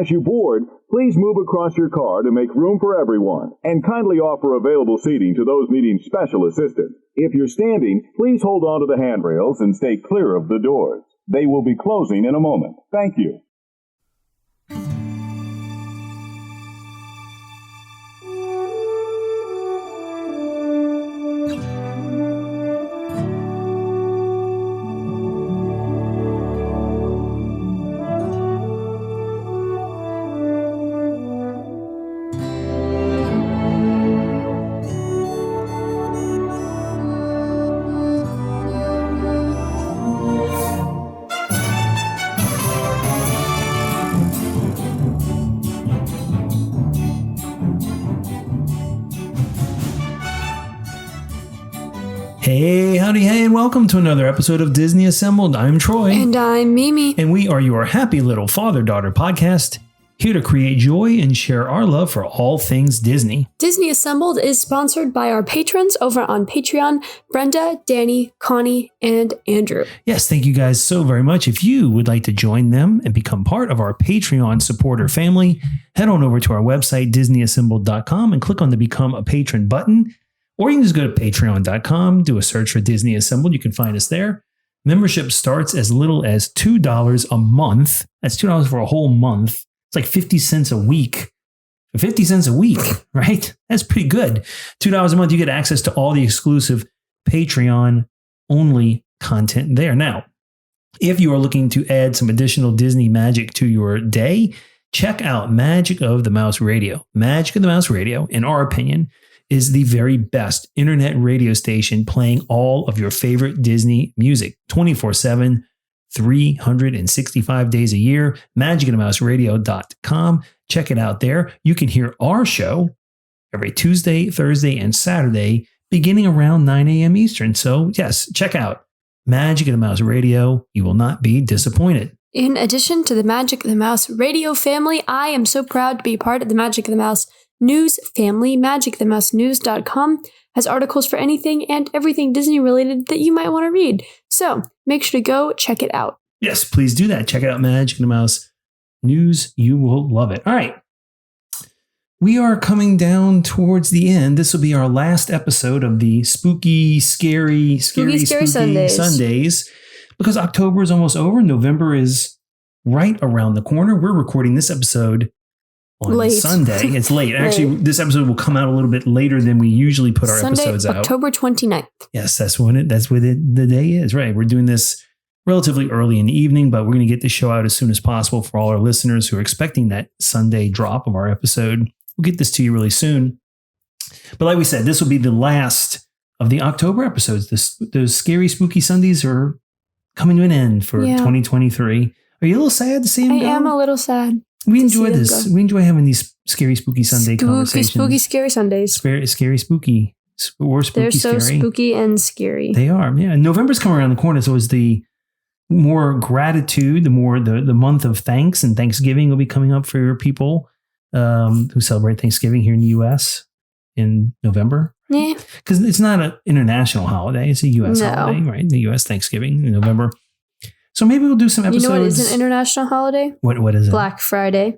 As you board, please move across your car to make room for everyone, and kindly offer available seating to those needing special assistance. If you're standing, please hold on to the handrails and stay clear of the doors. They will be closing in a moment. Thank you. Hey, howdy, hey, and welcome to another episode of Disney Assembled. I'm Troy. And I'm Mimi. And we are your happy little father-daughter podcast, here to create joy and share our love for all things Disney. Disney Assembled is sponsored by our patrons over on Patreon, Brenda, Danny, Connie, and Andrew. Yes, thank you guys so very much. If you would like to join them and become part of our Patreon supporter family, head on over to our website, DisneyAssembled.com, and click on the Become a Patron button. Or you can just go to patreon.com, do a search for Disney Assembled. You can find us there. Membership starts as little as $2 a month. That's $2 for a whole month. It's like 50 cents a week. For 50 cents a week, right? That's pretty good. $2 a month, you get access to all the exclusive Patreon-only content there. Now, if you are looking to add some additional Disney magic to your day, check out Magic of the Mouse Radio. Magic of the Mouse Radio, in our opinion, is the very best internet radio station playing all of your favorite Disney music 24/7, 365 days a year. magicofthemouseradio.com. Check it out there. You can hear our show every Tuesday, Thursday, and Saturday beginning around 9 a.m. Eastern. So yes, check out Magic of the Mouse Radio. You will not be disappointed. In addition to the Magic of the Mouse Radio family, I am so proud to be part of the Magic of the Mouse News family. MagicOfTheMouseNews.com has articles for anything and everything Disney related that you might want to read. So make sure to go check it out. Yes, please do that. Check out Magic of the Mouse News. You will love it. All right. We are coming down towards the end. This will be our last episode of the spooky, scary Sundays. Because October is almost over. November is right around the corner. We're recording this episode on Sunday. It's late. Actually, this episode will come out a little bit later than we usually put our episodes out. October 29th. Yes, that's what the day is. Right. We're doing this relatively early in the evening, but we're going to get the show out as soon as possible for all our listeners who are expecting that Sunday drop of our episode. We'll get this to you really soon. But like we said, this will be the last of the October episodes. Those scary, spooky Sundays are coming to an end for 2023. Are you a little sad to see them go? I am a little sad. We enjoy this. We enjoy having these scary, spooky Sunday conversations. Spooky, scary Sundays. Scary, spooky. Or spooky, They're so scary. spooky and scary. They are. Yeah. November's coming around the corner, so it's the more gratitude, the month of thanks, and Thanksgiving will be coming up for people who celebrate Thanksgiving here in the U.S. in November. Yeah. Because it's not an international holiday. It's a U.S. holiday, right? The U.S. Thanksgiving in November. So maybe we'll do some episodes. You know what is an international holiday? What is it? Black Friday.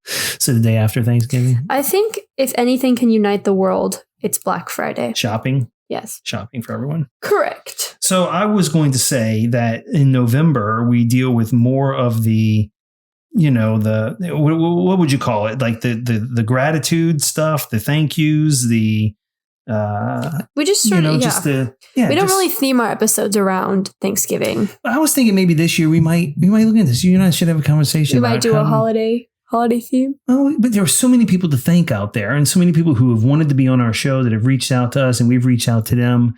So the day after Thanksgiving? I think if anything can unite the world, it's Black Friday. Shopping? Yes. Shopping for everyone. Correct. So I was going to say that in November, we deal with more of the, what would you call it? Like the gratitude stuff, the thank yous, the... we just sort of, we don't really theme our episodes around Thanksgiving. I was thinking maybe this year we might look at this. You and I should have a conversation. We might do a holiday theme. Oh, but there are so many people to thank out there, and so many people who have wanted to be on our show that have reached out to us, and we've reached out to them.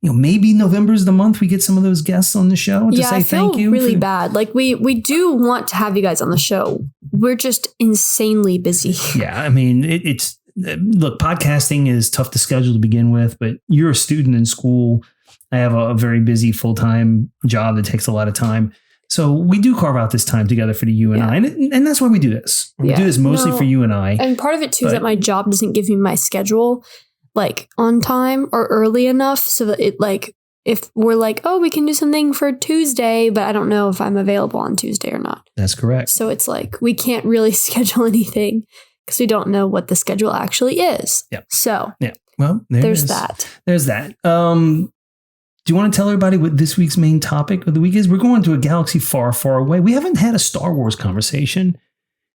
Maybe November's the month we get some of those guests on the show to say thank you. I feel really bad. Like we do want to have you guys on the show. We're just insanely busy. Yeah, I mean it's. Look, podcasting is tough to schedule to begin with, but you're a student in school. I have a very busy full-time job that takes a lot of time. So we do carve out this time together for you and I. And that's why we do this. We do this mostly for you and I. And part of it, too, is that my job doesn't give me my schedule like on time or early enough so that it like if we're like, oh, we can do something for Tuesday, but I don't know if I'm available on Tuesday or not. That's correct. So it's like we can't really schedule anything because we don't know what the schedule actually is. Yeah. So yeah. Well, there's that. There's that. Do you want to tell everybody what this week's main topic of the week is? We're going to a galaxy far, far away. We haven't had a Star Wars conversation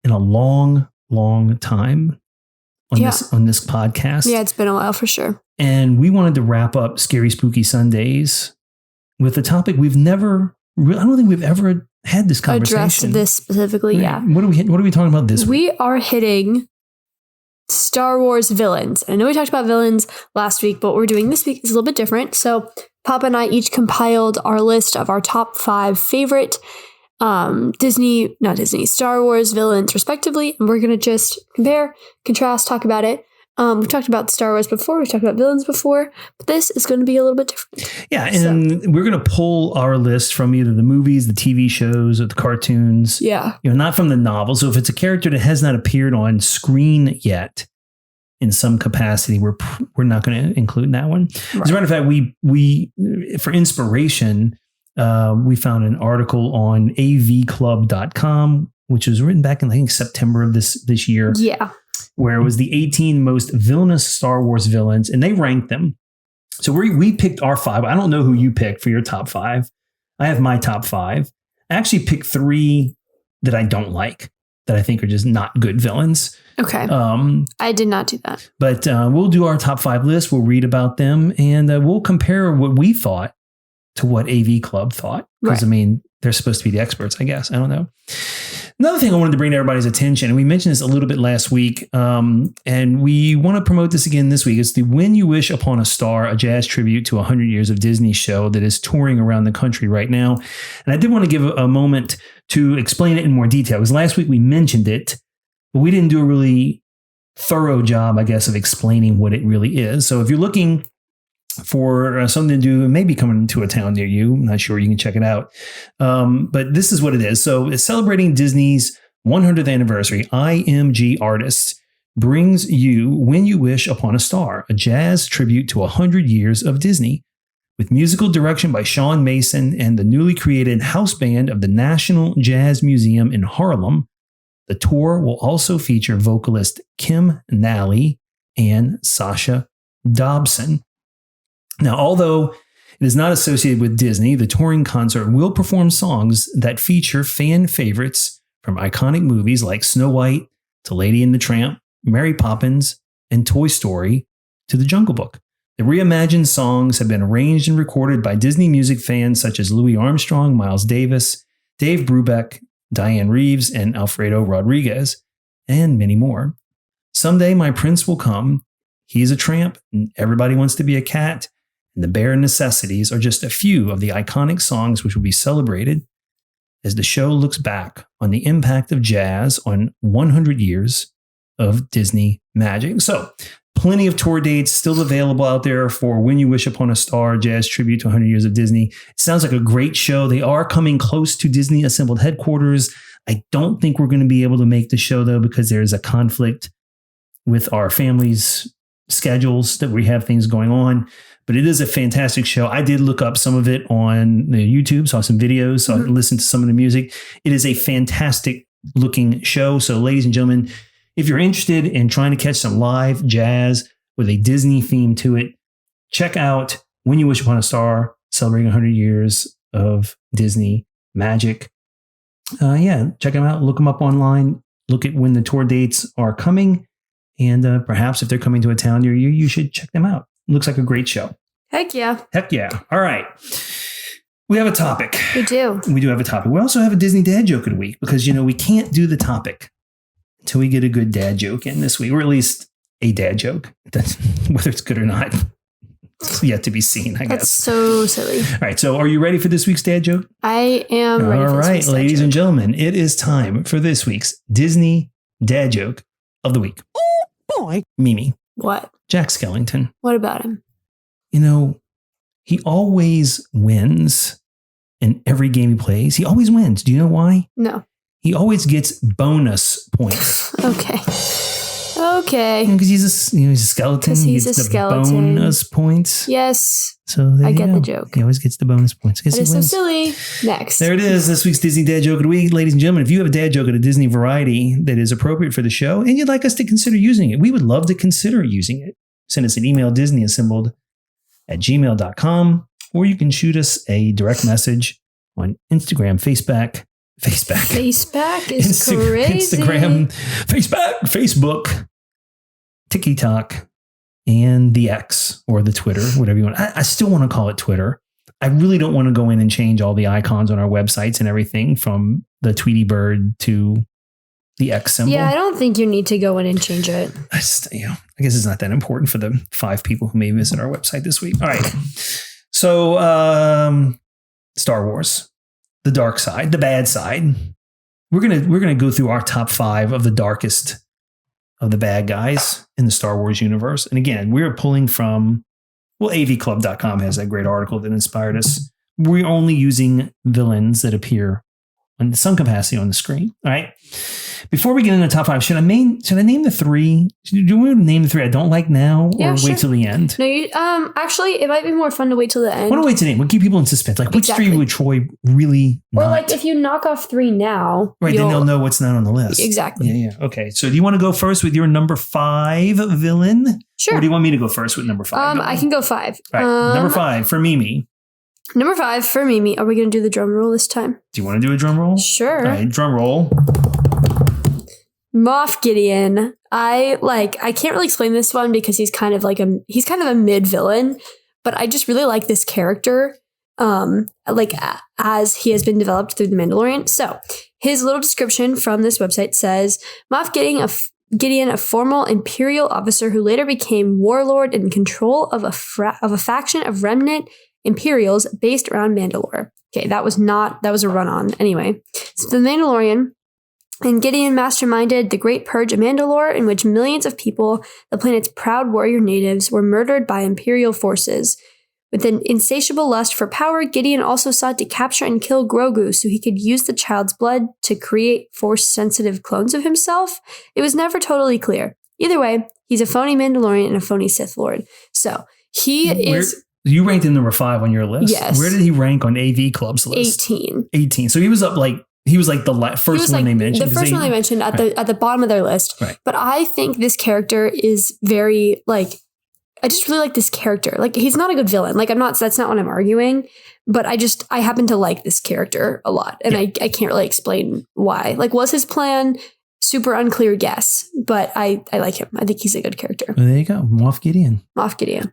in a long, long time on this podcast. Yeah, it's been a while for sure. And we wanted to wrap up Scary Spooky Sundays with a topic I don't think we've ever had this conversation. Addressed this specifically, yeah. What are we talking about this week? We are hitting Star Wars villains. I know we talked about villains last week, but what we're doing this week is a little bit different. So Papa and I each compiled our list of our top 5 favorite Star Wars villains respectively. And we're going to just compare, contrast, talk about it. We've talked about Star Wars before. We've talked about villains before, but this is going to be a little bit different. Yeah. And we're going to pull our list from either the movies, the TV shows, or the cartoons. Yeah. Not from the novel. So if it's a character that has not appeared on screen yet in some capacity, we're not going to include that one. Right. As a matter of fact, we for inspiration, we found an article on avclub.com, which was written back in, I think, September of this year. Yeah. Where it was the 18 most villainous Star Wars villains, and they ranked them. So we picked our 5. I don't know who you picked for your top 5. I have my top 5. I actually picked 3 that I don't like, that I think are just not good villains. Okay. I did not do that. But we'll do our top 5 list. We'll read about them, and we'll compare what we thought to what AV Club thought. Because, right. I mean, they're supposed to be the experts, I guess. I don't know. Another thing I wanted to bring to everybody's attention, and we mentioned this a little bit last week, and we want to promote this again this week. It's the When You Wish Upon a Star, a jazz tribute to 100 Years of Disney show that is touring around the country right now. And I did want to give a moment to explain it in more detail, because last week we mentioned it, but we didn't do a really thorough job, I guess, of explaining what it really is. So if you're looking for something to do, maybe coming to a town near you, I'm not sure, you can check it out. But this is what it is. So it's celebrating Disney's 100th anniversary. IMG Artists brings you When You Wish Upon a Star, a jazz tribute to 100 years of Disney, with musical direction by Sean Mason and the newly created house band of the National Jazz Museum in Harlem. The tour will also feature vocalist Kim Nally and Sasha Dobson. Now, although it is not associated with Disney, the touring concert will perform songs that feature fan favorites from iconic movies like Snow White to Lady and the Tramp, Mary Poppins, and Toy Story to The Jungle Book. The reimagined songs have been arranged and recorded by Disney music fans such as Louis Armstrong, Miles Davis, Dave Brubeck, Diane Reeves, and Alfredo Rodriguez, and many more. Someday My Prince Will Come, He's a Tramp, and Everybody Wants to Be a Cat, and The Bare Necessities are just a few of the iconic songs which will be celebrated as the show looks back on the impact of jazz on 100 years of Disney magic. So, plenty of tour dates still available out there for When You Wish Upon a Star, jazz tribute to 100 years of Disney. It sounds like a great show. They are coming close to Disney Assembled headquarters. I don't think we're going to be able to make the show, though, because there's a conflict with our family's schedules that we have things going on. But it is a fantastic show. I did look up some of it on the YouTube, saw some videos, so I listened to some of the music. It is a fantastic looking show. So ladies and gentlemen, if you're interested in trying to catch some live jazz with a Disney theme to it, check out When You Wish Upon a Star, celebrating 100 years of Disney magic. Check them out. Look them up online. Look at when the tour dates are coming. And perhaps if they're coming to a town near you, you should check them out. Looks like a great show. Heck yeah. Heck yeah. All right. We have a topic. We do. We do have a topic. We also have a Disney dad joke of the week because, we can't do the topic until we get a good dad joke in this week, or at least a dad joke. That's, whether it's good or not, it's yet to be seen, I guess. That's so silly. All right. So are you ready for this week's dad joke? I am ready for this week's dad joke. Ladies and gentlemen, it is time for this week's Disney dad joke of the week. Oh, boy. Mimi. What? Jack Skellington. What about him? He always wins in every game he plays. He always wins. Do you know why? No. He always gets bonus points. Okay. Okay. Because he's a skeleton. 'Cause He he's gets a the skeleton. bonus points. Yes. So there I you get go. the joke. He always gets the bonus points. Guess That he is so wins. silly. Next. There it is. This week's Disney Dad Joke of the Week. Ladies and gentlemen, if you have a dad joke at a Disney variety that is appropriate for the show and you'd like us to consider using it, we would love to consider using it. Send us an email, disneyassembled@gmail.com, or you can shoot us a direct message on Instagram, Facebook, Faceback is crazy. Instagram, Facebook, TikTok, and the X or the Twitter, whatever you want. I still want to call it Twitter. I really don't want to go in and change all the icons on our websites and everything from the Tweety Bird to the X symbol. Yeah, I don't think you need to go in and change it. I guess it's not that important for the 5 people who may visit our website this week. All right. So, Star Wars, the dark side, the bad side. We're gonna go through our top 5 of the darkest of the bad guys in the Star Wars universe. And again, we're pulling from, avclub.com has that great article that inspired us. We're only using villains that appear in some capacity on the screen. All right. Before we get into the top 5, should I name the 3? Do you want to name the 3 I don't like now, or wait till the end? No, actually, it might be more fun to wait till the end. I want to wait till the end. We'll keep people in suspense. Like, which 3 would Troy really not? Or like, if you knock off 3 now, right, then they'll know what's not on the list. Exactly. Yeah. Okay. So, do you want to go first with your number 5 villain? Sure. Or do you want me to go first with number 5? I can go 5. All right. Number 5 for Mimi. Number 5 for Mimi. Are we going to do the drum roll this time? Do you want to do a drum roll? Sure. All right. Drum roll. Moff Gideon. I can't really explain this one because he's kind of a mid villain, but I just really like this character. As he has been developed through The Mandalorian. So his little description from this website says, Moff Gideon, a formal Imperial officer who later became warlord in control of a faction of remnant Imperials based around Mandalore. Okay, that was a run-on. Anyway, so The Mandalorian and Gideon masterminded the Great Purge of Mandalore, in which millions of people, the planet's proud warrior natives, were murdered by Imperial forces. With an insatiable lust for power, Gideon also sought to capture and kill Grogu so he could use the child's blood to create Force-sensitive clones of himself. It was never totally clear. Either way, he's a phony Mandalorian and a phony Sith Lord. So, You ranked him number 5 on your list? Yes. Where did he rank on AV Club's list? 18. 18. So he was up the first one they mentioned. The first one they mentioned at the bottom of their list. Right. But I think this character is very, I just really like this character. Like, he's not a good villain. That's not what I'm arguing. But I happen to like this character a lot. And I can't really explain why. Was his plan? Super unclear guess. But I like him. I think he's a good character. Well, there you go. Moff Gideon.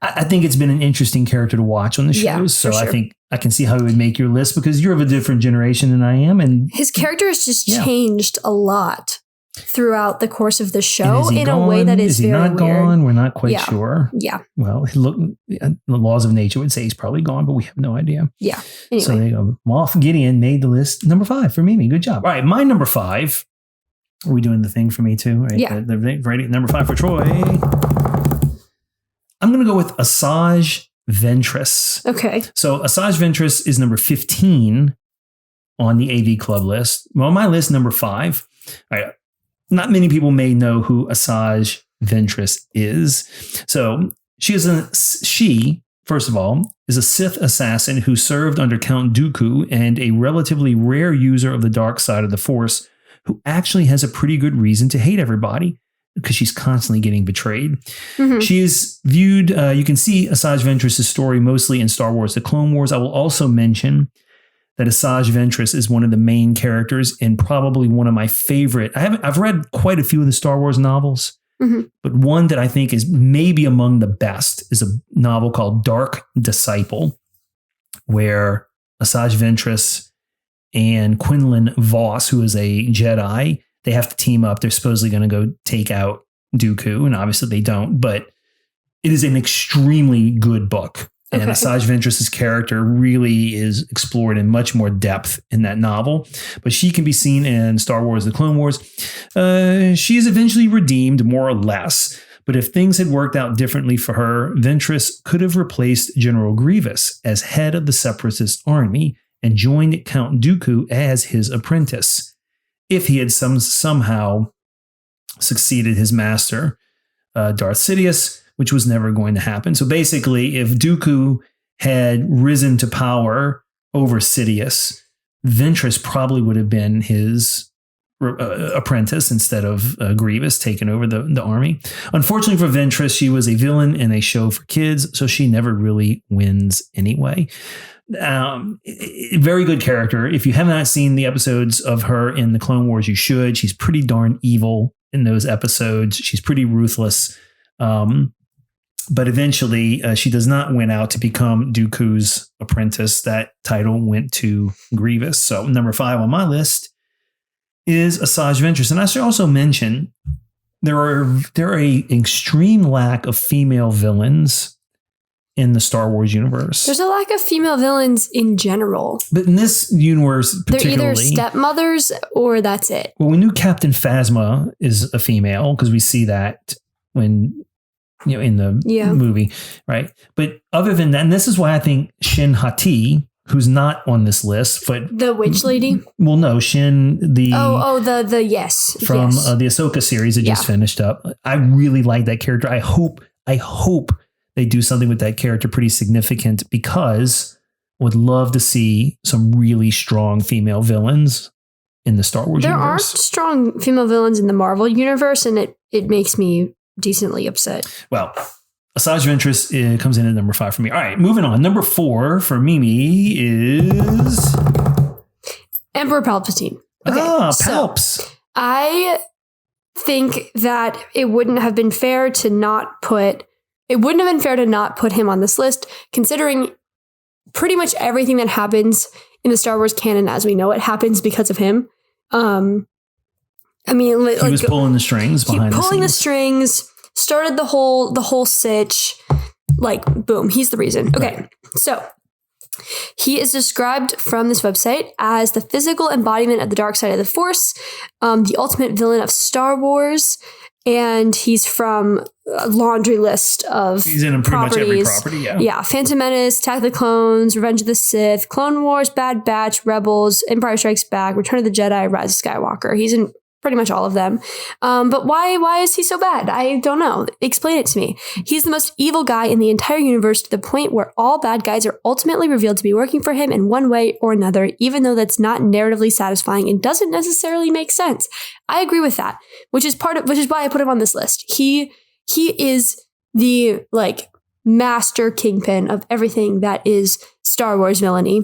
I think it's been an interesting character to watch on the shows. Yeah, so sure. I think I can see how he would make your list because you're of a different generation than I am. And his character has just changed a lot throughout the course of the show in gone? A way that is very not weird. Gone? We're not quite sure. Yeah. Well, the laws of nature would say he's probably gone, but we have no idea. Yeah. Anyway. So there you go. Moff Gideon made the list. Number 5 for Mimi. Good job. All right. My number 5. Are we doing the thing for me too? Right? Yeah. Right. Number 5 for Troy. I'm going to go with Asajj Ventress. Okay. So Asajj Ventress is number 15 on the AV Club list. Well, on my list, number 5. All right. Not many people may know who Asajj Ventress is. So she, first of all, is a Sith assassin who served under Count Dooku and a relatively rare user of the dark side of the Force who actually has a pretty good reason to hate everybody because she's constantly getting betrayed. Mm-hmm. She is viewed, you can see Asajj Ventress' story mostly in Star Wars The Clone Wars. I will also mention that Asajj Ventress is one of the main characters and probably one of my favorite. I've read quite a few of the Star Wars novels, but one that I think is maybe among the best is a novel called Dark Disciple, where Asajj Ventress and Quinlan Voss, who is a Jedi, they have to team up. They're supposedly going to go take out Dooku, and obviously they don't, but it is an extremely good book. And Asajj Ventress' character really is explored in much more depth in that novel. But she can be seen in Star Wars The Clone Wars. She is eventually redeemed, more or less. But if things had worked out differently for her, Ventress could have replaced General Grievous as head of the Separatist army and joined Count Dooku as his apprentice. If he had somehow succeeded his master, Darth Sidious, which was never going to happen. So basically, if Dooku had risen to power over Sidious, Ventress probably would have been his apprentice instead of Grievous taking over the army. Unfortunately for Ventress, she was a villain in a show for kids, so she never really wins anyway. Very good character. If you have not seen the episodes of her in the Clone Wars, you should. She's pretty darn evil in those episodes. She's pretty ruthless. But eventually, she does not win out to become Dooku's apprentice. That title went to Grievous. So number 5 on my list is Asajj Ventress. And I should also mention there are an extreme lack of female villains in the Star Wars universe. There's a lack of female villains in general. But in this universe particularly, they're either stepmothers or that's it. Well, we knew Captain Phasma is a female because we see that when, in the movie, right? But other than that, and this is why I think Shin Hati, who's not on this list, but the witch lady. Well, no, Shin the yes from the Ahsoka series that just finished up. I really like that character. I hope they do something with that character pretty significant, because I would love to see some really strong female villains in the Star Wars universe. There aren't strong female villains in the Marvel universe, and it makes me decently upset. Well, Asajj Ventress comes in at number 5 for me. All right, moving on. Number 4 for Mimi is Emperor Palpatine. Okay, Palps. So I think that it wouldn't have been fair to not put him on this list, considering pretty much everything that happens in the Star Wars canon as we know it happens because of him. I mean, he was pulling the strings behind the scenes. Pulling the strings, started the whole sitch. Like, boom, he's the reason. Okay, right. So he is described from this website as the physical embodiment of the dark side of the Force, the ultimate villain of Star Wars, and he's from a laundry list of He's in pretty much every property, Yeah, Phantom Menace, Attack of the Clones, Revenge of the Sith, Clone Wars, Bad Batch, Rebels, Empire Strikes Back, Return of the Jedi, Rise of Skywalker. He's in pretty much all of them. But why is he so bad? I don't know. Explain it to me. He's the most evil guy in the entire universe, to the point where all bad guys are ultimately revealed to be working for him in one way or another, even though that's not narratively satisfying and doesn't necessarily make sense. I agree with that, which is why I put him on this list. He is the master kingpin of everything that is Star Wars villainy.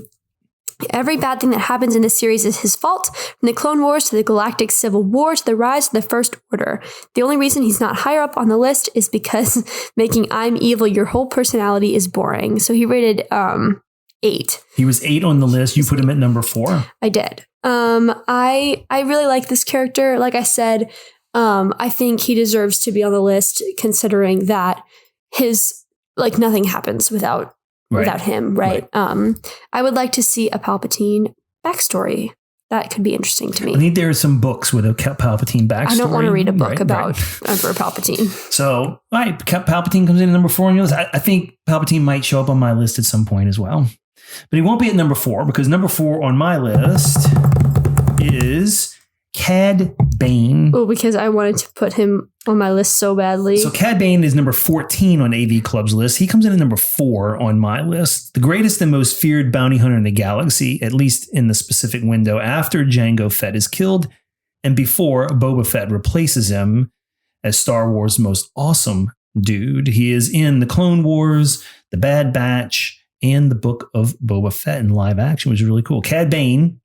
Every bad thing that happens in this series is his fault, from the Clone Wars to the Galactic Civil War to the rise of the First Order. The only reason he's not higher up on the list is because making I'm evil your whole personality is boring. So he rated 8. He was 8 on the list. You put him at number 4. I did. I really like this character. Like I said, I think he deserves to be on the list, considering that his nothing happens without him, right? I would like to see a Palpatine backstory. That could be interesting to me. I think there are some books with a Palpatine backstory. I don't want to read a book about Emperor Palpatine. So, all right, Palpatine comes in at number 4 on your list. I think Palpatine might show up on my list at some point as well. But he won't be at number 4, because number 4 on my list is Cad Bane. Oh, because I wanted to put him on my list so badly. So Cad Bane is number 14 on AV Club's list. He comes in at number 4 on my list. The greatest and most feared bounty hunter in the galaxy, at least in the specific window after Jango Fett is killed and before Boba Fett replaces him as Star Wars' most awesome dude. He is in the Clone Wars, the Bad Batch, and the Book of Boba Fett in live action, which is really cool. Cad Bane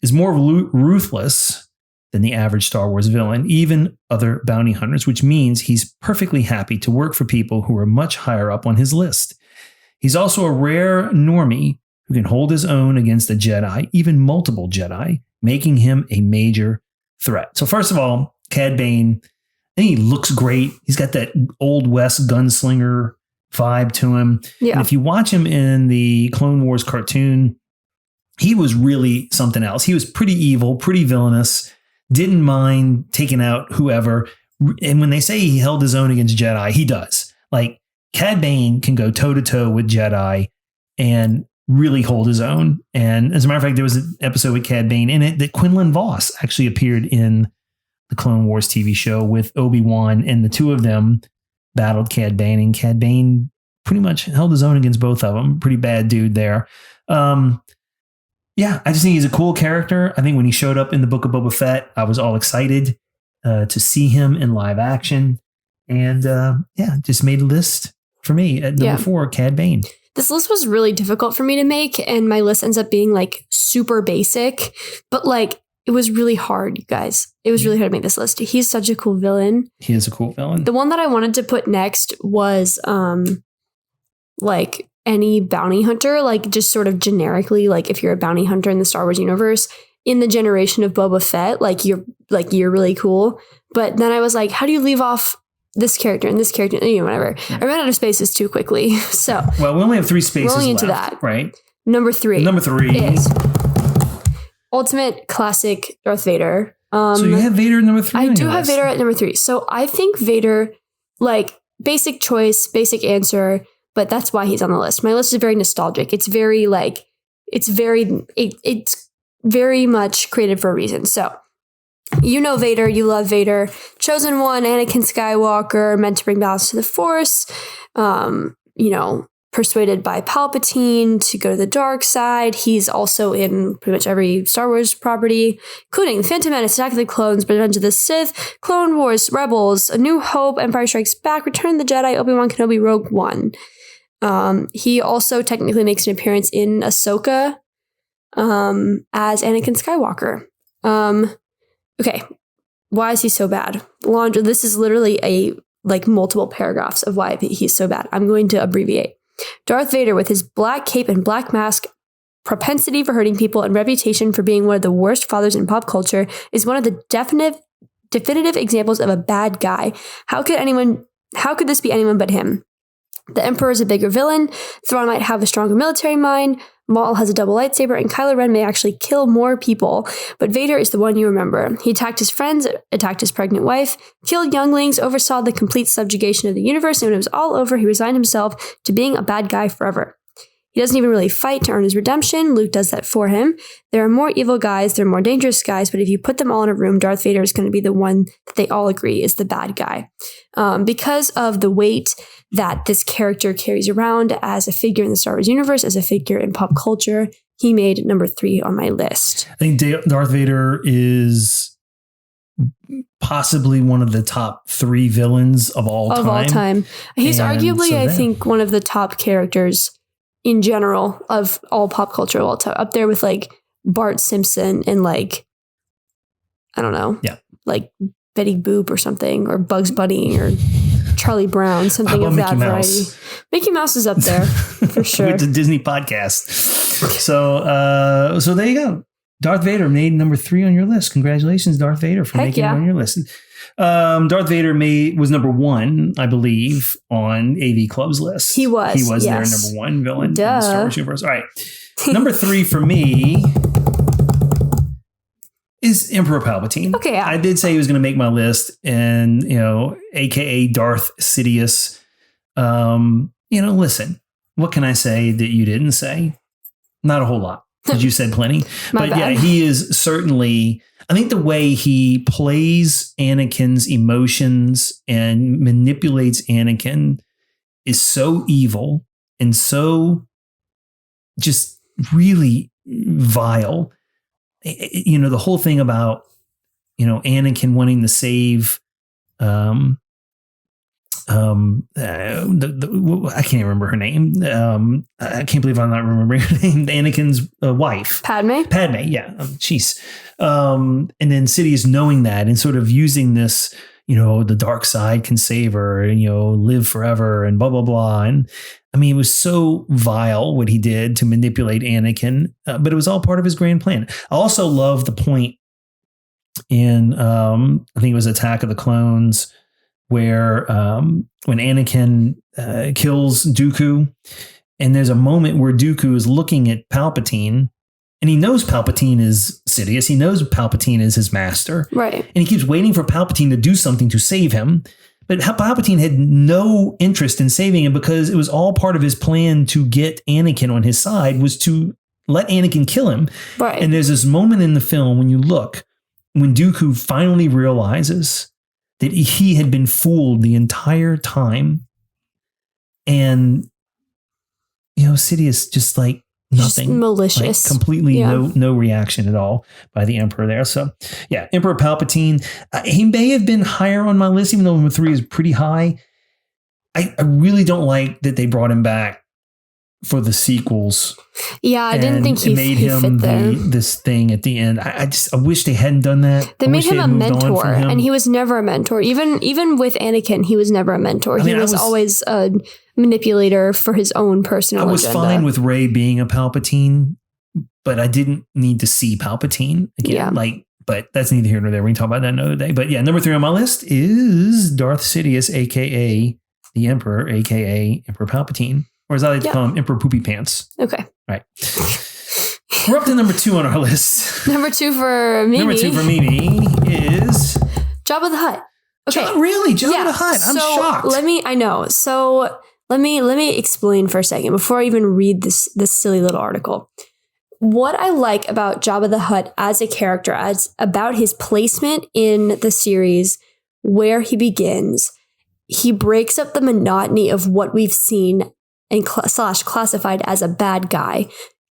is more ruthless than the average Star Wars villain, even other bounty hunters, which means he's perfectly happy to work for people who are much higher up on his list. He's also a rare normie who can hold his own against a Jedi, even multiple Jedi, making him a major threat. So first of all, Cad Bane, I think he looks great. He's got that Old West gunslinger vibe to him. Yeah. And if you watch him in the Clone Wars cartoon, he was really something else. He was pretty evil, pretty villainous, didn't mind taking out whoever. And when they say he held his own against Jedi, he does. Cad Bane can go toe-to-toe with Jedi and really hold his own. And as a matter of fact, there was an episode with Cad Bane in it that Quinlan Vos actually appeared in the Clone Wars TV show with Obi-Wan, and the two of them battled Cad Bane, and Cad Bane pretty much held his own against both of them. Pretty bad dude there. Yeah, I just think he's a cool character. I think when he showed up in the Book of Boba Fett, I was all excited to see him in live action. And just made a list for me at number 4, Cad Bane. This list was really difficult for me to make, and my list ends up being like super basic, but like it was really hard, you guys. It was really hard to make this list. He's such a cool villain. He is a cool villain. The one that I wanted to put next was like any bounty hunter, like just sort of generically, like if you're a bounty hunter in the Star Wars universe, in the generation of Boba Fett, you're really cool. But then I was like, how do you leave off this character and this character, whatever. I ran out of spaces too quickly. So well, we only have 3 spaces rolling into left, that. right? Number 3 is ultimate classic Darth Vader. So you have Vader at number 3? I do have Vader at number 3. So I think Vader, like, basic choice, basic answer, but that's why he's on the list. My list is very nostalgic. It's very like, it's very much created for a reason. So you know Vader, you love Vader. Chosen One, Anakin Skywalker, meant to bring balance to the Force. Persuaded by Palpatine to go to the dark side. He's also in pretty much every Star Wars property, including The Phantom Menace, Attack of the Clones, Revenge of the Sith, Clone Wars, Rebels, A New Hope, Empire Strikes Back, Return of the Jedi, Obi-Wan Kenobi, Rogue One. He also technically makes an appearance in Ahsoka as Anakin Skywalker. Okay, why is he so bad? This is literally multiple paragraphs of why he's so bad. I'm going to abbreviate. Darth Vader, with his black cape and black mask, propensity for hurting people, and reputation for being one of the worst fathers in pop culture, is one of the definitive examples of a bad guy. How could this be anyone but him? The Emperor is a bigger villain, Thrawn might have a stronger military mind, Maul has a double lightsaber, and Kylo Ren may actually kill more people, but Vader is the one you remember. He attacked his friends, attacked his pregnant wife, killed younglings, oversaw the complete subjugation of the universe, and when it was all over, he resigned himself to being a bad guy forever. He doesn't even really fight to earn his redemption. Luke does that for him. There are more evil guys, there are more dangerous guys, but if you put them all in a room, Darth Vader is going to be the one that they all agree is the bad guy. Because of the weight that this character carries around as a figure in the Star Wars universe, as a figure in pop culture, he made number 3 on my list. I think Darth Vader is possibly one of the top 3 villains of all time. He's arguably, I think, one of the top characters in general of all pop culture of all time, up there with like Bart Simpson and like, I don't know, like Betty Boop or something, or Bugs Bunny or Charlie Brown, something of that variety. Mickey Mouse is up there for sure. With the Disney podcast. So there you go. Darth Vader made number 3 on your list. Congratulations, Darth Vader, for making it on your list. Darth Vader was number 1, I believe, on AV Club's list. He was. He was their number 1 villain in the Star Wars universe. All right. Number 3 for me is Emperor Palpatine. Okay. Yeah. I did say he was going to make my list, and, AKA Darth Sidious. Listen, what can I say that you didn't say? Not a whole lot. Because you said plenty. But bad. Yeah, he is certainly, I think the way he plays Anakin's emotions and manipulates Anakin is so evil and so just really vile. The whole thing about, Anakin wanting to save I can't remember her name. I can't believe I'm not remembering her name. Anakin's wife, Padme. Yeah. Jeez. And then Sidious knowing that and sort of using this, the dark side can save her and, live forever and blah, blah, blah. And I mean, it was so vile what he did to manipulate Anakin, but it was all part of his grand plan. I also love the point in, I think it was Attack of the Clones, where when Anakin kills Dooku, and there's a moment where Dooku is looking at Palpatine, and he knows Palpatine is Sidious. He knows Palpatine is his master. Right. And he keeps waiting for Palpatine to do something to save him. But Palpatine had no interest in saving him because it was all part of his plan to get Anakin on his side, was to let Anakin kill him. Right. And there's this moment in the film when Dooku finally realizes that he had been fooled the entire time. And, Sidious just like nothing. Just malicious. Like completely no reaction at all by the Emperor there. So, yeah, Emperor Palpatine, he may have been higher on my list, even though number 3 is pretty high. I really don't like that they brought him back for the sequels. Yeah, I didn't think he fit there. This thing at the end. I wish they hadn't done that. They made him a mentor, and he was never a mentor. Even with Anakin, he was never a mentor. He was always a manipulator for his own personal agenda. I was fine with Rey being a Palpatine, but I didn't need to see Palpatine again. Yeah. But that's neither here nor there. We can talk about that another day. But yeah, number 3 on my list is Darth Sidious, a.k.a. the Emperor, a.k.a. Emperor Palpatine. Or as I like to call him, Emperor Poopy Pants. Okay. Right. We're up to number 2 on our list. Number 2 for Mimi. Number 2 for Mimi is Jabba the Hutt. Okay. Really? Jabba the Hutt? I'm shocked. I know. So let me explain for a second before I even read this silly little article. What I like about Jabba the Hutt as a character, as about his placement in the series, where he begins, he breaks up the monotony of what we've seen and classified as a bad guy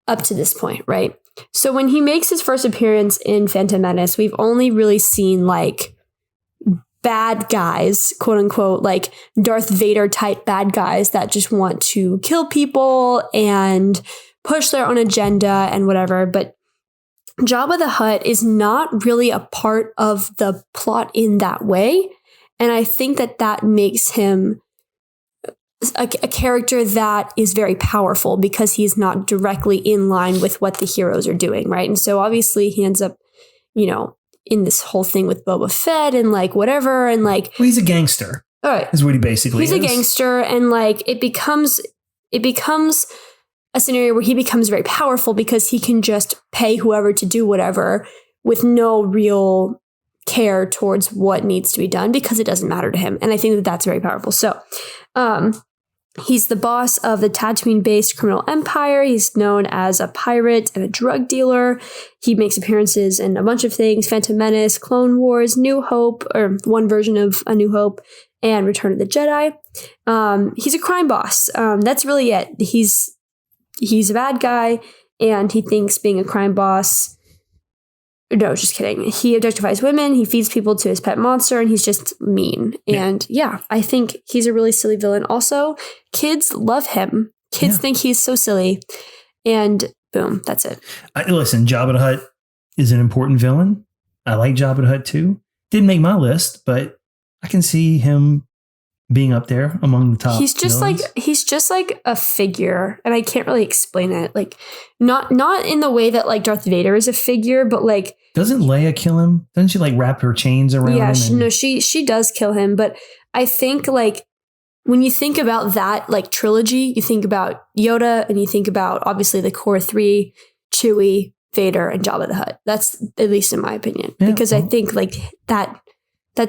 up to this point, right? So when he makes his first appearance in Phantom Menace, we've only really seen like bad guys, quote unquote, like Darth Vader type bad guys that just want to kill people and push their own agenda and whatever. But Jabba the Hutt is not really a part of the plot in that way. And I think that makes him a character that is very powerful because he's not directly in line with what the heroes are doing, right? And so obviously he ends up, in this whole thing with Boba Fett and like whatever, and like he's a gangster. All right, is what he basically is. He's a gangster, and like it becomes a scenario where he becomes very powerful because he can just pay whoever to do whatever with no real care towards what needs to be done because it doesn't matter to him. And I think that's very powerful. So, he's the boss of the Tatooine-based criminal empire. He's known as a pirate and a drug dealer. He makes appearances in a bunch of things: Phantom Menace, Clone Wars, New Hope, or one version of A New Hope, and Return of the Jedi. He's a crime boss. That's really it. He's a bad guy, and he thinks being a crime boss... No, just kidding. He objectifies women, he feeds people to his pet monster, and he's just mean. And I think he's a really silly villain. Also, kids love him. Kids think he's so silly. And boom, that's it. Listen, Jabba the Hutt is an important villain. I like Jabba the Hutt too. Didn't make my list, but I can see him being up there among the top. He's just like a figure, and I can't really explain it. Like not in the way that like Darth Vader is a figure, but like, doesn't Leia kill him? Doesn't she like wrap her chains around him? She does kill him, but I think like when you think about that like trilogy, you think about Yoda, and you think about obviously the core 3, Chewie, Vader, and Jabba the Hutt. That's at least in my opinion, because I think like that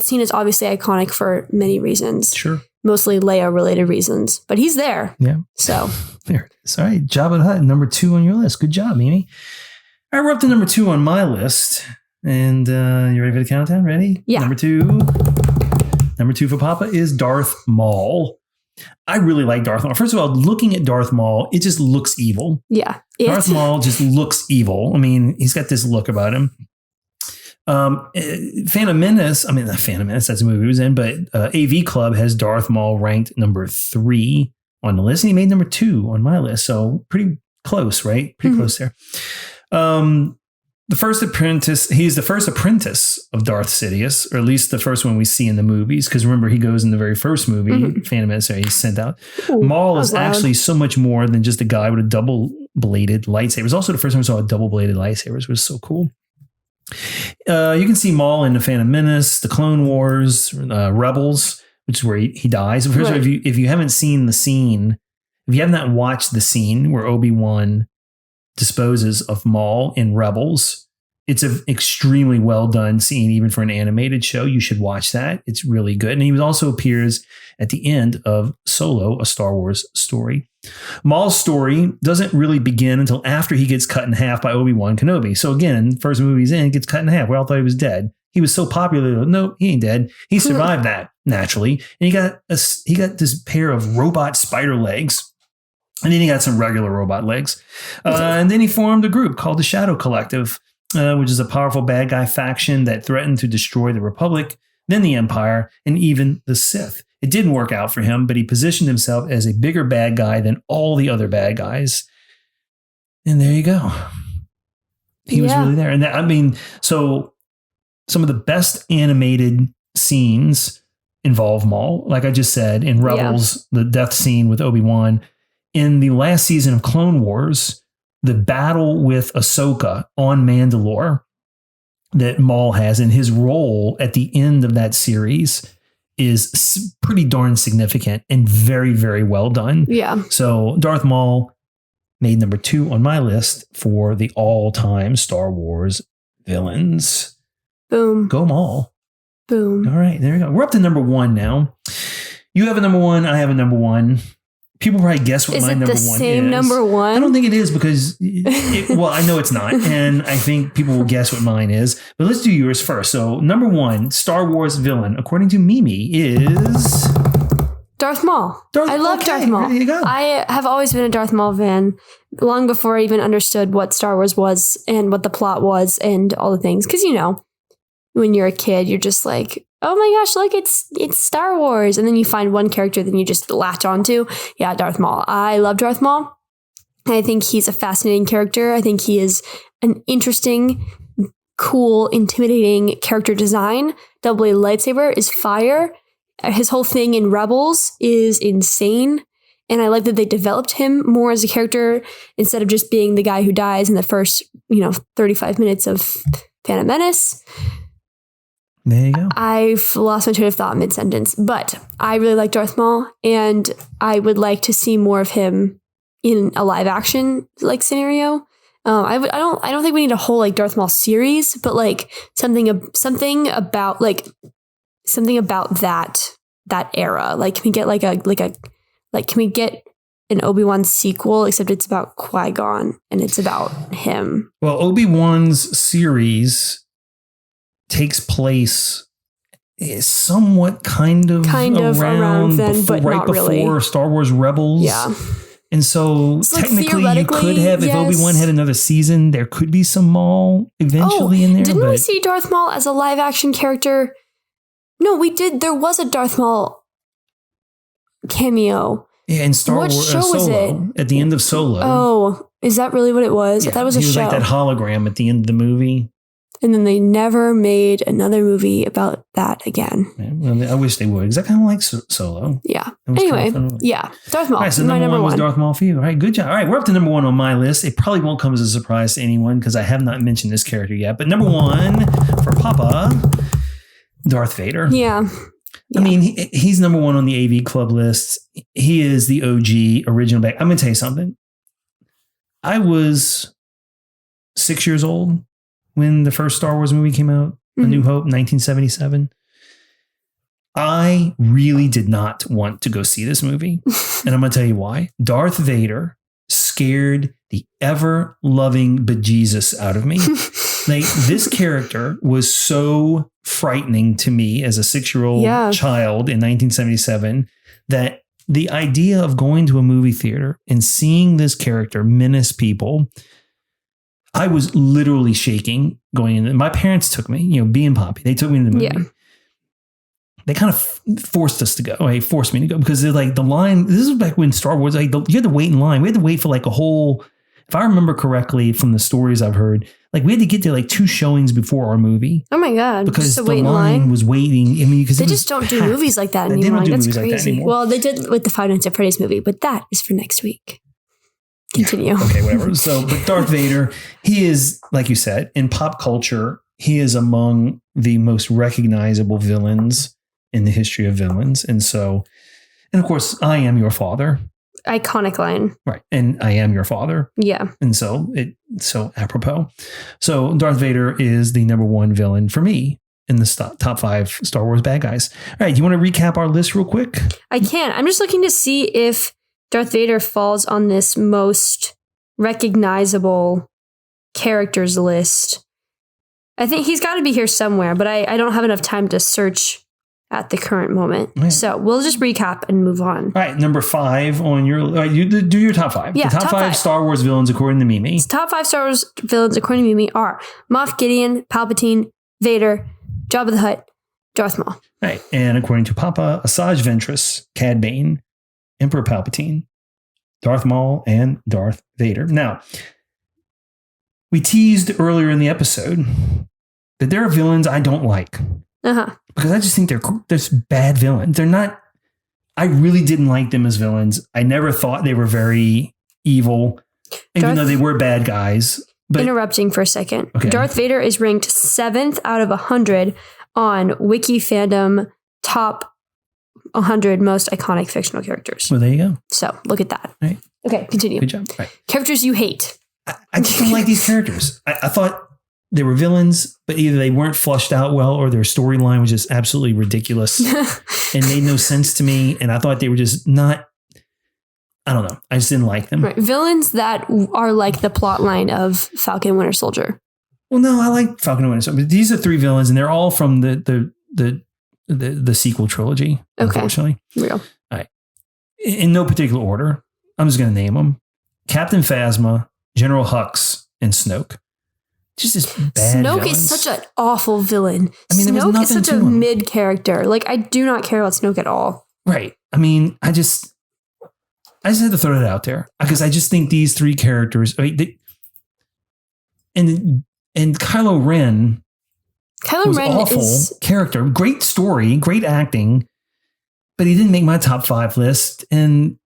scene is obviously iconic for many reasons. Sure. Mostly Leia-related reasons. But he's there. Yeah. So. There it is. All right. Jabba the Hutt, number 2 on your list. Good job, Mimi. All right, we're up to number 2 on my list. And you ready for the countdown? Ready? Yeah. Number 2 for Papa is Darth Maul. I really like Darth Maul. First of all, looking at Darth Maul, it just looks evil. Yeah. Darth Maul just looks evil. I mean, he's got this look about him. Phantom Menace, not Phantom Menace, that's the movie he was in, but AV Club has Darth Maul ranked number 3 on the list, and he made number 2 on my list. So pretty close, right? Pretty close there. He's the first apprentice of Darth Sidious, or at least the first one we see in the movies, because remember, he goes in the very first movie, Phantom Menace, he's sent out. Ooh, Maul is actually so much more than just a guy with a double-bladed lightsaber. It was also the first time I saw a double-bladed lightsaber, which was so cool. You can see Maul in the Phantom Menace, the Clone Wars, Rebels, which is where he dies. First of all, if you haven't seen the scene, if you have not watched the scene where Obi-Wan disposes of Maul in Rebels, it's an extremely well done scene, even for an animated show. You should watch that. It's really good. And he also appears at the end of Solo, a Star Wars story. Maul's story doesn't really begin until after he gets cut in half by Obi-Wan Kenobi. So again, first movie he's in, gets cut in half. We all thought he was dead. he was so popular. No, he ain't dead. He survived that naturally. And he got this pair of robot spider legs. And then he got some regular robot legs. And then he formed a group called the Shadow Collective, which is a powerful bad guy faction that threatened to destroy the Republic, then the Empire, and even the Sith. It didn't work out for him, but he positioned himself as a bigger bad guy than all the other bad guys. And there you go. He was really there. And so some of the best animated scenes involve Maul. Like I just said, in Rebels, the death scene with Obi-Wan. In the last season of Clone Wars, the battle with Ahsoka on Mandalore that Maul has, and his role at the end of that series is pretty darn significant and very, very well done. Yeah. So Darth Maul made number 2 on my list for the all-time Star Wars villains. Boom. Go Maul. Boom. All right, there you go. We're up to number 1 now. You have a number 1. I have a number 1. People probably guess what my number 1 is. Is it the same number 1? I don't think it is because, well, I know it's not. And I think people will guess what mine is. But let's do yours first. So number 1, Star Wars villain, according to Mimi, is... Darth Maul. I love Darth Maul. There you go. I have always been a Darth Maul fan long before I even understood what Star Wars was and what the plot was and all the things. Because, when you're a kid, you're just like, oh my gosh, look, it's Star Wars. And then you find one character that you just latch onto. Yeah, Darth Maul. I love Darth Maul. I think he's a fascinating character. I think he is an interesting, cool, intimidating character design. Double-bladed lightsaber is fire. His whole thing in Rebels is insane. And I like that they developed him more as a character instead of just being the guy who dies in the first, 35 minutes of Phantom Menace. There you go. I've lost my train of thought mid-sentence, but I really like Darth Maul, and I would like to see more of him in a live-action scenario. I don't think we need a whole Darth Maul series, but something about that era. Can we get can we get an Obi-Wan sequel, except it's about Qui-Gon and it's about him? Well, Obi-Wan's series takes place somewhat kind of around then, but right not before really. Star Wars Rebels. Yeah. And so technically you could have, if Obi-Wan had another season, there could be some Maul eventually in there. Didn't we see Darth Maul as a live action character? No, we did. There was a Darth Maul cameo. Yeah, in Star Wars. What show was it? At the end of Solo. Oh, is that really what it was? Yeah, That was a show. He was like that hologram at the end of the movie. And then they never made another movie about that again. Yeah, well, I wish they would, because I kind of like Solo. Yeah. Anyway, Darth Maul. All right, so number one was Darth Maul for you. All right, good job. All right, we're up to number 1 on my list. It probably won't come as a surprise to anyone because I have not mentioned this character yet. But number 1 for Papa, Darth Vader. Yeah. I mean, he's number 1 on the AV Club list. He is the OG original back. I'm going to tell you something. I was 6 years old when the first Star Wars movie came out, A New Hope, 1977. I really did not want to go see this movie. And I'm going to tell you why. Darth Vader scared the ever-loving bejesus out of me. This character was so frightening to me as a 6-year-old child in 1977 that the idea of going to a movie theater and seeing this character menace people, I was literally shaking going in. My parents took me, B and Poppy. They took me to the movie. Yeah. They kind of forced us to go. They forced me to go because they're like the line. This is back when Star Wars, you had to wait in line. We had to wait for a whole, if I remember correctly from the stories I've heard, we had to get there 2 showings before our movie. Oh my God. Because the line was waiting. I mean, because they just don't do movies like that anymore. They don't do That's movies crazy. like that anymore. Well, they did with the Five Nights at Freddy's movie, but that is for next week. Continue. Okay, whatever. So, but Darth Vader, he is, like you said, in pop culture, he is among the most recognizable villains in the history of villains. And of course, I am your father. Iconic line. Right. And I am your father. Yeah. And so apropos. So Darth Vader is the number 1 villain for me in the top 5 Star Wars bad guys. All right. Do you want to recap our list real quick? I can. I'm just looking to see if Darth Vader falls on this most recognizable characters list. I think he's got to be here somewhere, but I don't have enough time to search at the current moment. Yeah. So we'll just recap and move on. All right, number 5 on your... you do your top 5. Yeah, the top 5 Star Wars villains according to Mimi. Top 5 Star Wars villains according to Mimi are Moff Gideon, Palpatine, Vader, Jabba the Hutt, Darth Maul. Right, and according to Papa, Asajj Ventress, Cad Bane, Emperor Palpatine, Darth Maul, and Darth Vader. Now, we teased earlier in the episode that there are villains I don't like. Uh-huh. Because I just think they're bad villains. They're not... I really didn't like them as villains. I never thought they were very evil, even though they were bad guys. But, interrupting for a second. Okay. Darth Vader is ranked 7th out of 100 on Wiki Fandom top 100 most iconic fictional characters. well, there you go. So look at that. Right. Okay, continue. Good job. Right. Characters you hate. I just don't like these characters. I thought they were villains, but either they weren't flushed out well or their storyline was just absolutely ridiculous and made no sense to me. And I thought they were just not... I don't know. I just didn't like them. Right. Villains that are like the plot line of Falcon and Winter Soldier. Well, no, I like Falcon and Winter Soldier. But these are 3 villains, and they're all from the sequel trilogy, unfortunately. Real. All right. In no particular order, I'm just going to name them. Captain Phasma, General Hux, and Snoke. Just this bad Snoke villains. is such an awful villain. I mean, there was Snoke is nothing such to a him. mid character. Like, I do not care about Snoke at all. Right. I mean, I just had to throw that out there because I just think these 3 characters, I mean, and Kylo Ren was awful character, great story, great acting, but he didn't make my top 5 list. And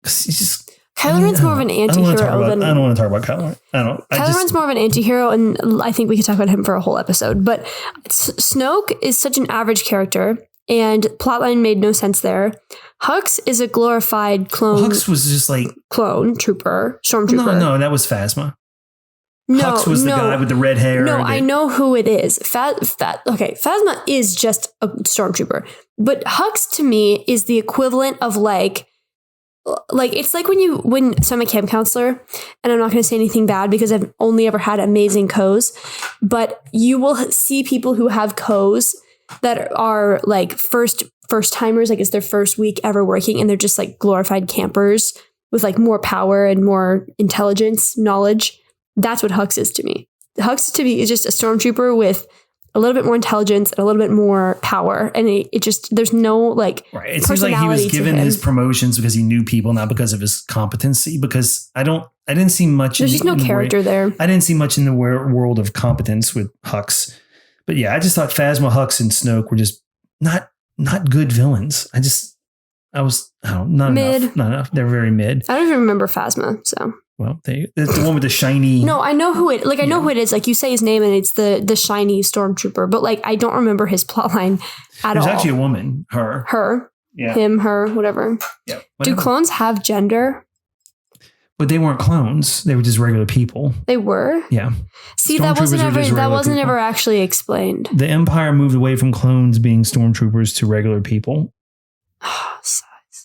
he's just... Kylo Ren's more of an anti-hero than... I don't want to talk about Kylo Ren. Kylo Ren's more of an anti-hero, and I think we could talk about him for a whole episode. But Snoke is such an average character, and plotline made no sense there. Hux is a glorified clone. Hux was just like... Clone trooper, stormtrooper. No, that was Phasma. No, Hux was the guy with the red hair. No, I know who it is. Okay, Phasma is just a stormtrooper. But Hux to me is the equivalent of like it's like so I'm a camp counselor, and I'm not going to say anything bad because I've only ever had amazing co's, but you will see people who have co's that are like first timers, like it's their first week ever working, and they're just like glorified campers with like more power and more intelligence, knowledge. That's what Hux is to me. Hux to me is just a stormtrooper with a little bit more intelligence and a little bit more power. And it just, there's no like, right. It seems like he was given his promotions because he knew people, not because of his competency, because I didn't see much. There's just no character there. I didn't see much in the world of competence with Hux, but yeah, I just thought Phasma, Hux, and Snoke were just not good villains. Not enough. They're very mid. I don't even remember Phasma. So. Well, it's the one with the shiny. No, I know who it. Like I know who it is. Like you say his name, and it's the shiny stormtrooper. But like I don't remember his plotline at all. There's actually a woman. Her. Yeah. Him. Her. Whatever. Yeah. Do clones have gender? But they weren't clones. They were just regular people. They were. Yeah. See, that wasn't ever actually explained. The Empire moved away from clones being stormtroopers to regular people.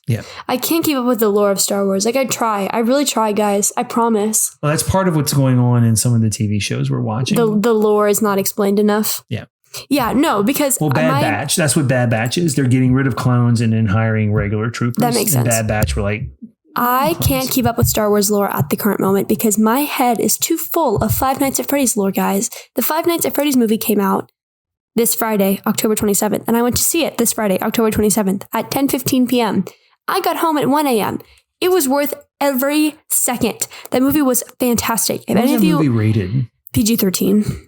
Yeah. I can't keep up with the lore of Star Wars. Like I really try, guys. I promise. Well, that's part of what's going on in some of the TV shows we're watching. The lore is not explained enough. Yeah. Yeah, no, because Bad Batch. That's what Bad Batch is. They're getting rid of clones and then hiring regular troopers. That makes sense. Bad Batch were like... I can't keep up with Star Wars lore at the current moment because my head is too full of Five Nights at Freddy's lore, guys. The Five Nights at Freddy's movie came out this Friday, October 27th, and I went to see it this Friday, October 27th at 10:15 p.m. I got home at 1 a.m. It was worth every second. That movie was fantastic. What was that movie rated? PG-13.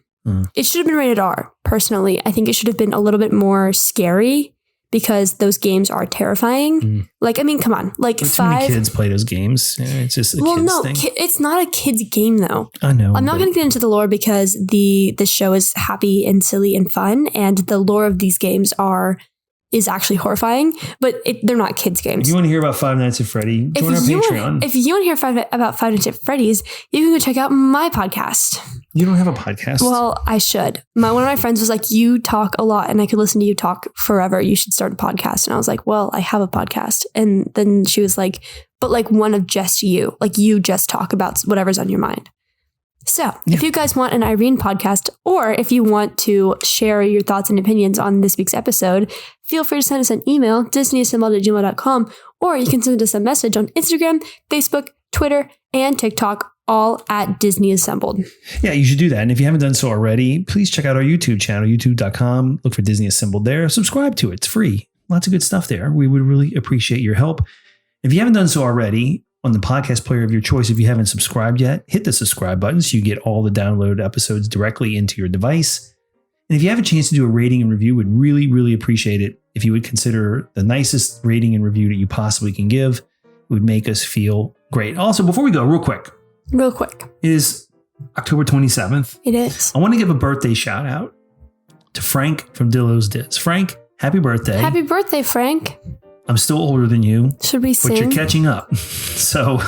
It should have been rated R, personally. I think it should have been a little bit more scary because those games are terrifying. Like, I mean, come on. Like too many kids play those games. Yeah, it's just a kid's thing. It's not a kid's game, though. I know. I'm not going to get into the lore because the show is happy and silly and fun, and the lore of these games is actually horrifying, but they're not kids' games. If you want to hear about Five Nights at Freddy, join our Patreon. If you want to hear about Five Nights at Freddy's, you can go check out my podcast. You don't have a podcast? Well, I should. One of my friends was like, you talk a lot and I could listen to you talk forever. You should start a podcast. And I was like, well, I have a podcast. And then she was like, but like one of just you. Like you just talk about whatever's on your mind. So, if you guys want an Irene podcast, or if you want to share your thoughts and opinions on this week's episode, feel free to send us an email, disneyassembled@gmail.com, or you can send us a message on Instagram, Facebook, Twitter, and TikTok, all at Disney Assembled. Yeah, you should do that. And if you haven't done so already, please check out our YouTube channel, youtube.com. Look for Disney Assembled there. Subscribe to it. It's free. Lots of good stuff there. We would really appreciate your help. If you haven't done so already, on the podcast player of your choice, if you haven't subscribed yet, hit the subscribe button so you get all the downloaded episodes directly into your device. And if you have a chance to do a rating and review, we'd really, really appreciate it if you would consider the nicest rating and review that you possibly can give. It would make us feel great. Also, before we go, real quick, it is October 27th. It is. I want to give a birthday shout out to Frank from Dillo's Diz. Frank, happy birthday. Happy birthday, Frank. I'm still older than you. Should we sing? But you're catching up. So,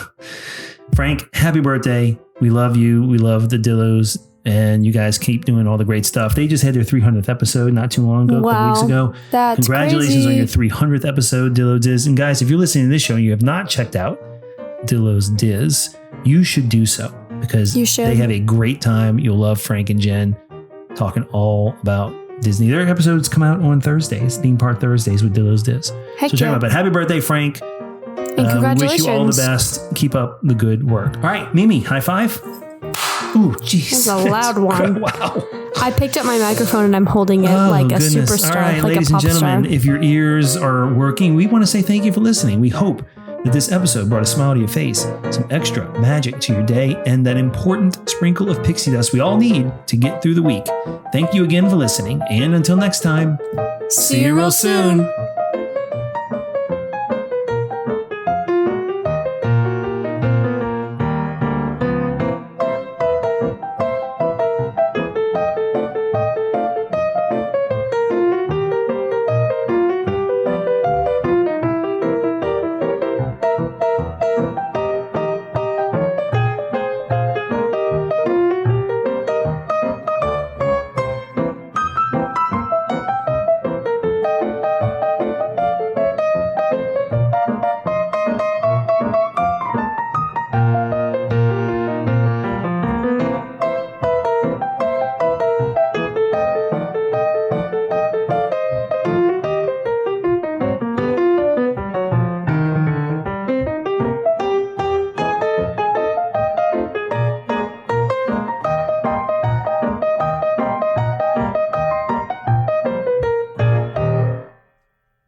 Frank, happy birthday. We love you. We love the Dillos. And you guys keep doing all the great stuff. They just had their 300th episode not too long ago, a couple weeks ago. That's Congratulations crazy. on your 300th episode, Dillo Diz. And guys, if you're listening to this show and you have not checked out Dillo's Diz, you should do so because they have a great time. You'll love Frank and Jen talking all about Disney. Their episodes come out on Thursdays, theme park Thursdays with Dillo's Diz. Heck so check them out. But happy birthday, Frank. And congratulations. We wish you all the best. Keep up the good work. All right, Mimi, high five. Ooh, jeez. That was a loud one. Wow. I picked up my microphone and I'm holding it like a superstar, All right, like ladies a pop and gentlemen, star. if your ears are working, we want to say thank you for listening. We hope that this episode brought a smile to your face, some extra magic to your day, and that important sprinkle of pixie dust we all need to get through the week. Thank you again for listening, and until next time, See you real soon.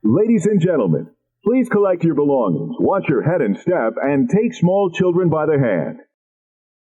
Ladies and gentlemen, please collect your belongings, watch your head and step, and take small children by the hand.